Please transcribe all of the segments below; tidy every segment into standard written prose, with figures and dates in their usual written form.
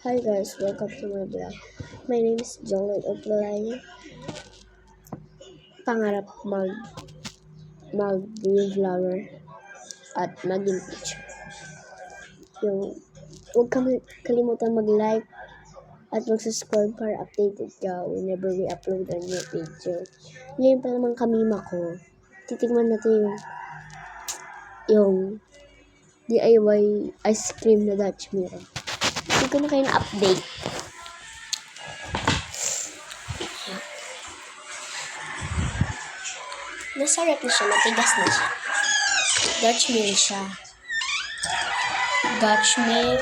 Hi guys, welcome to my vlog. My name is Jolene Oplay. Pangarap mag-green vlogger at maging teacher. Huwag kalimutan mag-like at mag-subscribe para updated ka whenever we upload a new video. Ngayon pa naman kamima ko. Titigman natin yung DIY ice cream na Dutch Mirror. Hindi ko na kayo na-update. Nasa rep na siya, matigas na siya. Dutch Mill siya. Dutch Mill.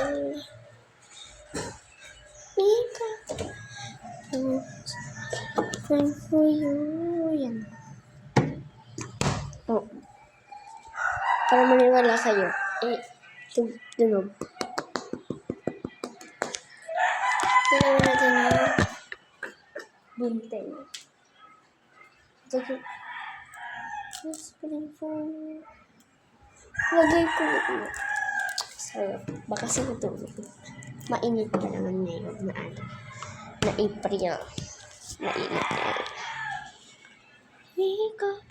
Friend for you. Yan. Oh. Para maniwala kayo. Tunog. Kailangan natin na bunteng. Lagay ko. Sorry. Baka sinutulog. Mainit pa naman ngayon na April. Mainit na. Wake up.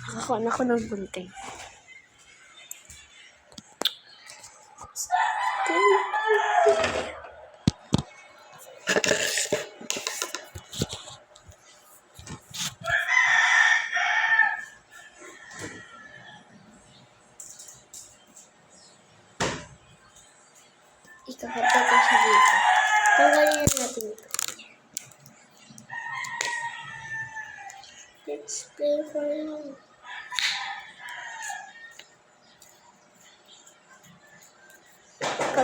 Nakakuha ako ng bunting. Ikakapit ko siya dito. Tanggalin natin ito. Let's play for you.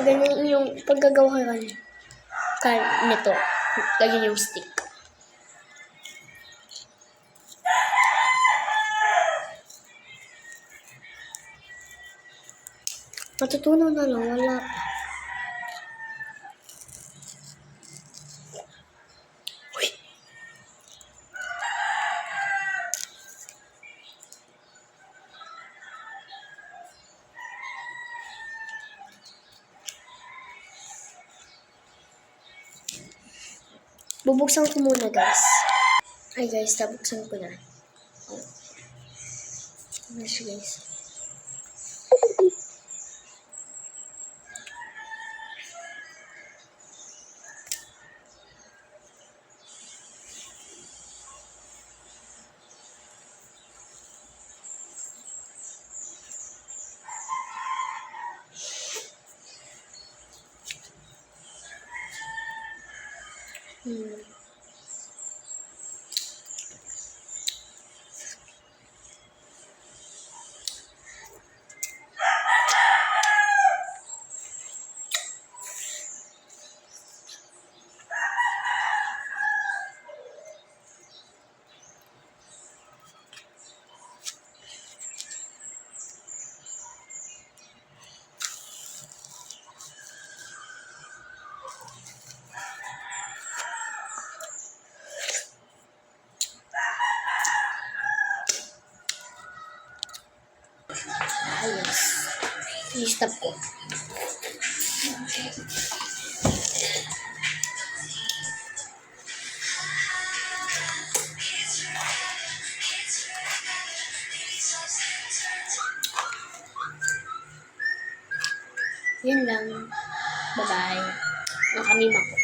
Ganyan yung paggagawa ka nito. Ganyan yung stick. Matutunan na lang. Wala pa. Bubuksan ko muna guys. Ay guys, nabuksan ko na. Ano siya guys? Ayos. I-stop ko. Yun lang. Bye-bye. Nakamima ko.